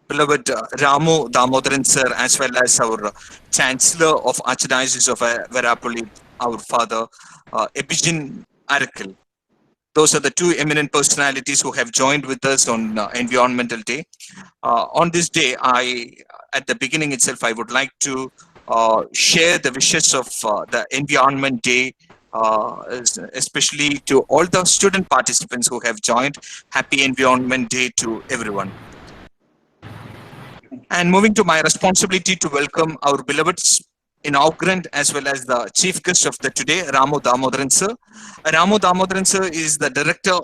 beloved Ramu Damodaran sir, as well as our Chancellor of Archdiocese of Verapoli, our father Epigene Arakil. Those are the two eminent personalities who have joined with us on Environmental Day. On this day, at the beginning itself, I would like to share the wishes of the Environment Day, especially to all the student participants who have joined. Happy Environment Day to everyone. And moving to my responsibility to welcome our beloved inaugurant as well as the chief guest of the today, Ramu Damodaran sir. Ramu Damodaran sir is the director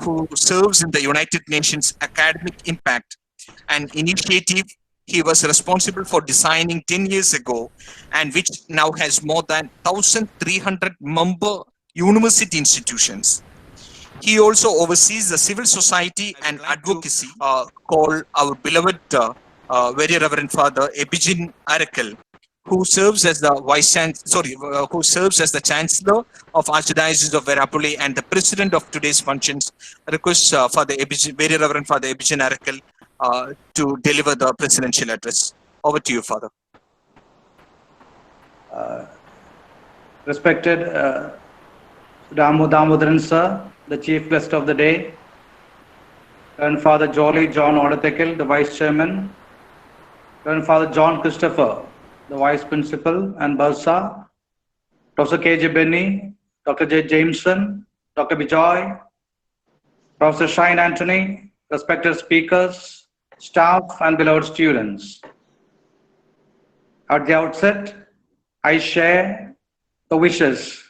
who serves in the United Nations Academic Impact, an initiative he was responsible for designing 10 years ago and which now has more than 1,300 member university institutions. He also oversees the civil society and advocacy called our beloved very Reverend Father Epigene Arakal, who serves as the who serves as the Chancellor of Archdiocese of Verapoli and the President of today's functions. Request Father Epigene, very Reverend Father Epigene Arakal to deliver the presidential address. Over to you, Father. Respected Ramu Damodaran sir, the chief guest of the day, and Father Jolly John Odathekil, the vice chairman, and Father John Christopher, the vice principal and Bursa, Professor K.J. Benny, Dr. J. Jameson, Dr. Bijoy, Professor Shine Anthony, respected speakers, staff, and beloved students. At the outset, I share the wishes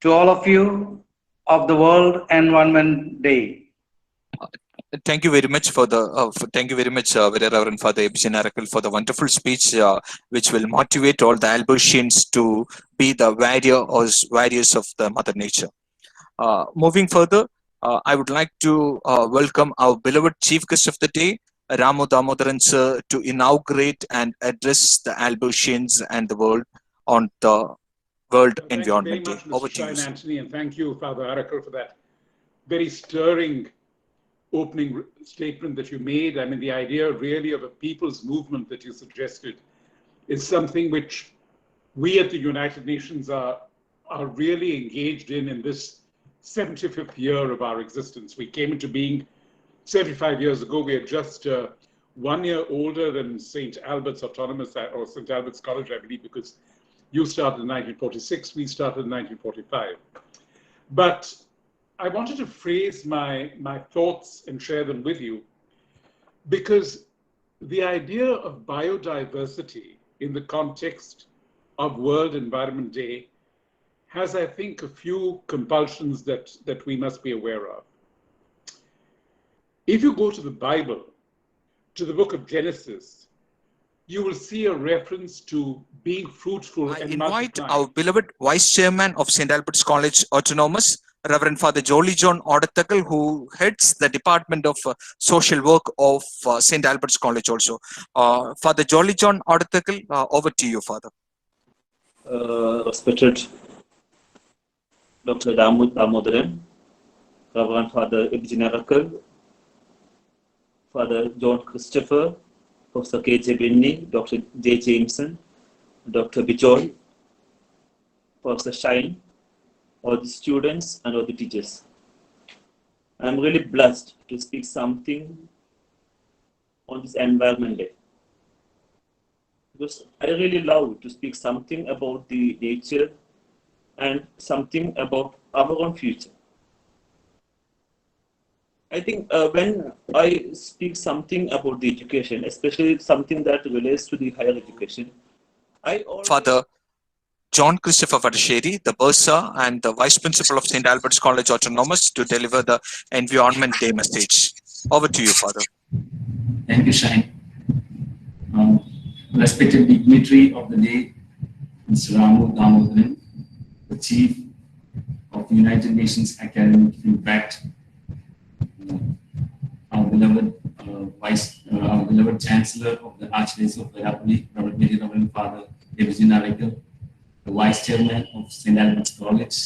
to all of you of the World Environment Day. Thank you very much for the thank you very much, very Reverend Father Epigene Arakal, for the wonderful speech, which will motivate all the Albertians to be the warriors of the Mother Nature. Moving further, I would like to welcome our beloved chief guest of the day, Ramu Damodaran sir, to inaugurate and address the Albertians and the world on the World Environment Day. Over to you, Anthony, and thank you, Father Arakal, for that very stirring opening statement that you made. I mean, the idea really of a people's movement that you suggested is something which we at the United Nations are really engaged in this 75th year of our existence. We came into being 75 years ago. We are just 1 year older than St. Albert's Autonomous, or St. Albert's College, I believe, because you started in 1946, we started in 1945. But I wanted to phrase my thoughts and share them with you, because the idea of biodiversity in the context of World Environment Day has, I think, a few compulsions that we must be aware of. If you go to the Bible, to the book of Genesis, you will see a reference to being fruitful and invite multiplying. Our beloved Vice Chairman of St. Albert's College Autonomous, Reverend Father Jolly John Odathekil, who heads the Department of Social Work of St. Albert's College also. Father Jolly John Odathekil, over to you, Father. Respected Dr. Damodaran, Reverend Father Epigene Arakal, Father John Christopher, Professor K.J. Benny, Dr. J. Jameson, Dr. Bijoy, Professor Shine, all the students and all the teachers. I'm really blessed to speak something on this Environment Day, because I really love to speak something about the nature and something about our own future. I think when I speak something about the education, especially something that relates to the higher education, Father John Christopher Vadasheri, the Bursa and the Vice Principal of St. Albert's College Autonomous, to deliver the Environment Day message. Over to you, Father. Thank you, Shine. Respected dignitary of the day, Mr. Ramu Damodaran, the Chief of the United Nations Academic Impact, our beloved our beloved Chancellor of the Archdiocese of Verapoli, Very Reverend Father Epigene Arakal, the Vice Chairman of St. Albert's College,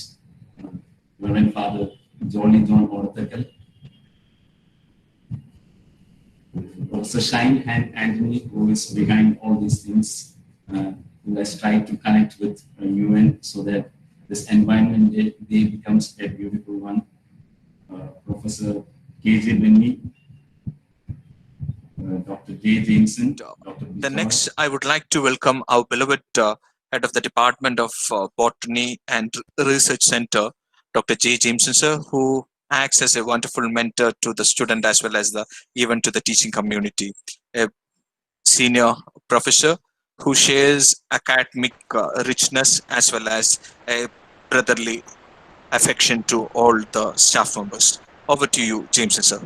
Reverend Father Jolly John Odathekil, Professor Shine and Anthony, who is behind all these things, who has tried to connect with UN so that this environment day becomes a beautiful one. Professor K.J. Benny, Dr. J. Jameson, Dr. The next, I would like to welcome our beloved head of the Department of Botany and Research Center, Dr. J. Jameson, sir, who acts as a wonderful mentor to the student as well as even to the teaching community. A senior professor who shares academic richness as well as a brotherly affection to all the staff members. Over to you, Jameson, sir.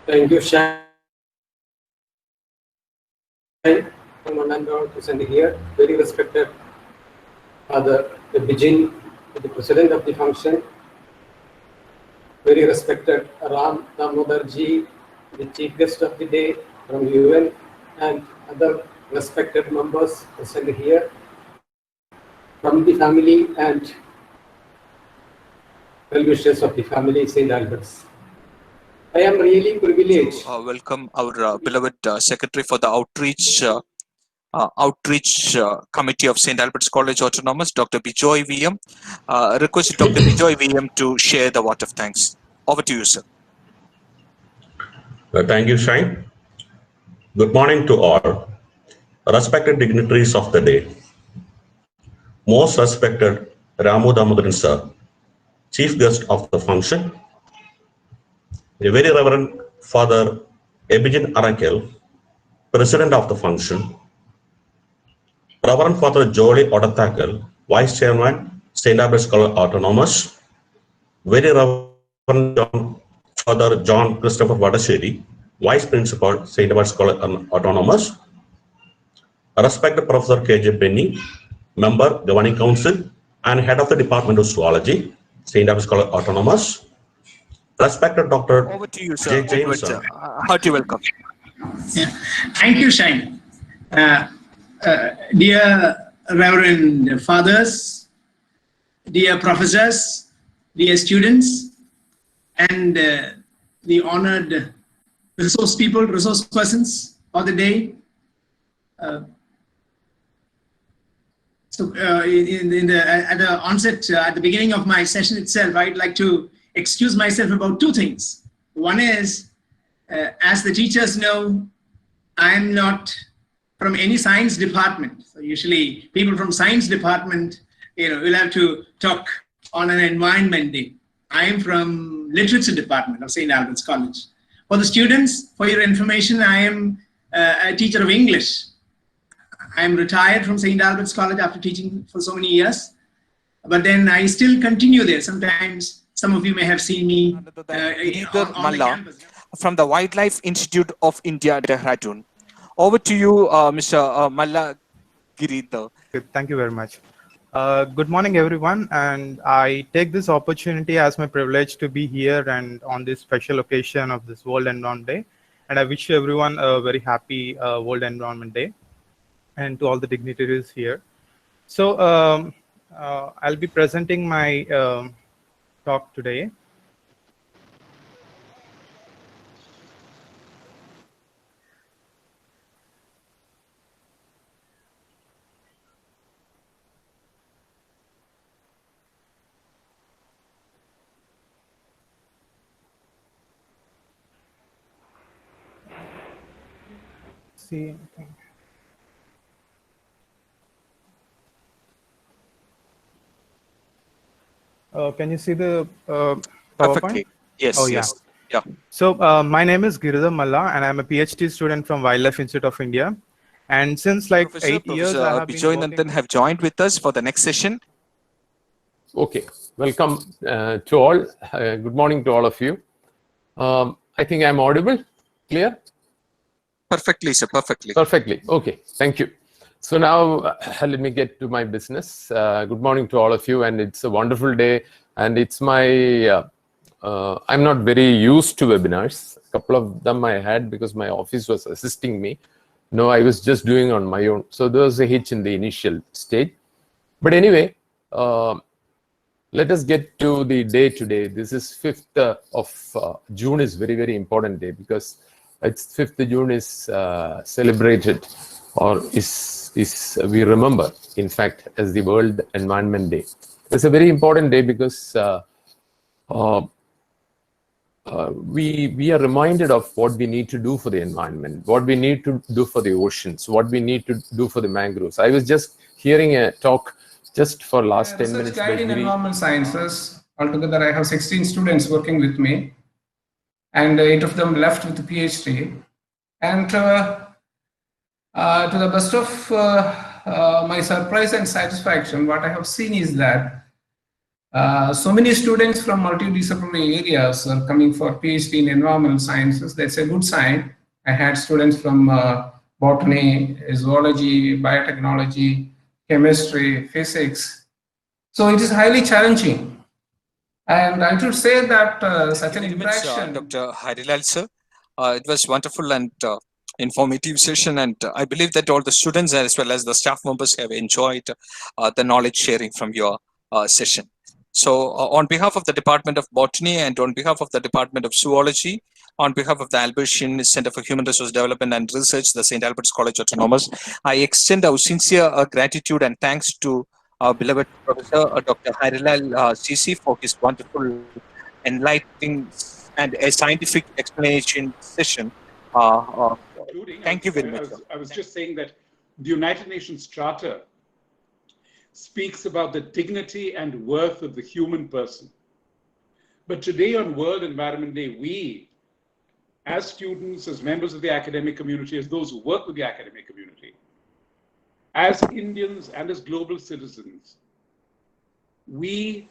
Thank you, Shine. One and all present here, very respected Father Bijin, the president of the function, very respected Ram Damodarji, the chief guest of the day from UN, and other respected members present here from the family and well-wishers of the family St. Albert's. I am really privileged. Welcome our beloved secretary for the outreach committee of St. Albert's College Autonomous, Dr. Bijoy VM. Request Dr. Bijoy VM to share the vote of thanks. Over to you, sir. Thank you, Shine. Good morning to all. Respected dignitaries of the day. Most respected Ramu Damodaran sir, chief guest of the function. The very Reverend Father Ebijin Arakel, president of the function. Reverend Father Jolly Odathakal, vice chairman, St. Albert's College Autonomous. Very Reverend Father John Christopher Vadasheri, vice principal, St. Albert's College Autonomous. Respected Professor K.J. Benny, member, governing council, and head of the Department of Zoology, St. Albert's College Autonomous. Respected Dr. Over to you, sir. J. Jameson. Hearty welcome. Yeah. Thank you, Shine. Dear Reverend Fathers, dear professors, dear students, and the honored resource people, resource persons of the day. At the onset, at the beginning of my session itself, I'd like to excuse myself about two things. One is, as the teachers know, I'm not from any science department. So usually people from science department, will have to talk on an environment day. I am from literature department of St. Albert's College. For the students, for your information, I am a teacher of English. I am retired from St. Albert's College after teaching for so many years, but then I still continue there. Sometimes some of you may have seen me on the campus. From the Wildlife Institute of India, Dehradun. Over to you, Mr. Malla Giridhar. Thank you very much. Good morning, everyone. And I take this opportunity as my privilege to be here and on this special occasion of this World Environment Day. And I wish everyone a very happy World Environment Day, and to all the dignitaries here. So I'll be presenting my talk today. See. Can you see the Perfectly. Yes. Oh, yes. Yeah. So my name is Giridhar Malla, and I'm a PhD student from Wildlife Institute of India. And since like Professor, 8 years, I have Bijoy been Nandan have joined with us for the next session. Okay, welcome to all. Good morning to all of you. I think I'm audible, clear? Perfectly, sir. Perfectly. Perfectly. Okay, thank you. So now let me get to my business. Good morning to all of you, and it's a wonderful day. And it's my, I'm not very used to webinars. A couple of them I had because my office was assisting me. No, I was just doing on my own. So there was a hitch in the initial stage. But anyway, let us get to the day today. This is 5th of June is very, very important day because it's 5th June is celebrated or is we remember, in fact, as the World Environment Day. It's a very important day because we are reminded of what we need to do for the environment, what we need to do for the oceans, what we need to do for the mangroves. I was just hearing a talk just for last 10 minutes. Guide in environmental sciences. Altogether, I have 16 students working with me, and 8 of them left with a PhD. And to the best of my surprise and satisfaction, what I have seen is that so many students from multidisciplinary areas are coming for PhD in environmental sciences. That's a good sign. I had students from botany, zoology, biotechnology, chemistry, physics. So it is highly challenging. And I should say that such an interaction. Dr. Harilal sir, it was wonderful and informative session, and I believe that all the students as well as the staff members have enjoyed the knowledge sharing from your session. So on behalf of the Department of Botany and on behalf of the Department of Zoology, on behalf of the Albertian Center for Human Resource Development and Research, the St. Albert's College Autonomous, I extend our sincere gratitude and thanks to our beloved Professor Dr. Harilal CC for his wonderful, enlightening and a scientific explanation session. Thank you very much. I was just saying that the United Nations Charter speaks about the dignity and worth of the human person. But today on World Environment Day, we, as students, as members of the academic community, as those who work with the academic community, as Indians and as global citizens, we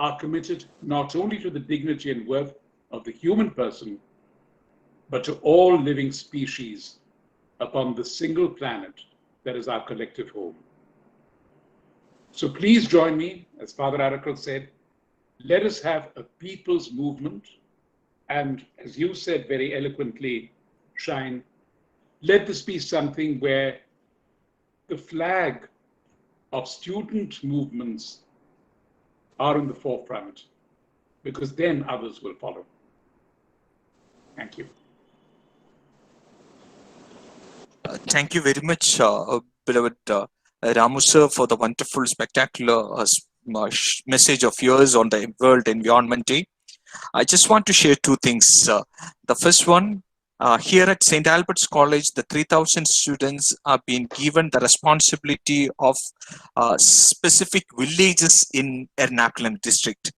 are committed not only to the dignity and worth of the human person, but to all living species upon the single planet that is our collective home. So please join me, as Father Arakel said, let us have a people's movement. And as you said very eloquently, Shine, let this be something where the flag of student movements are in the forefront, because then others will follow. Thank you. Thank you very much, beloved Ramu sir, for the wonderful, spectacular message of yours on the World Environment Day. I just want to share two things. The first one, here at St. Albert's College, the 3,000 students are being given the responsibility of specific villages in Ernakulam district.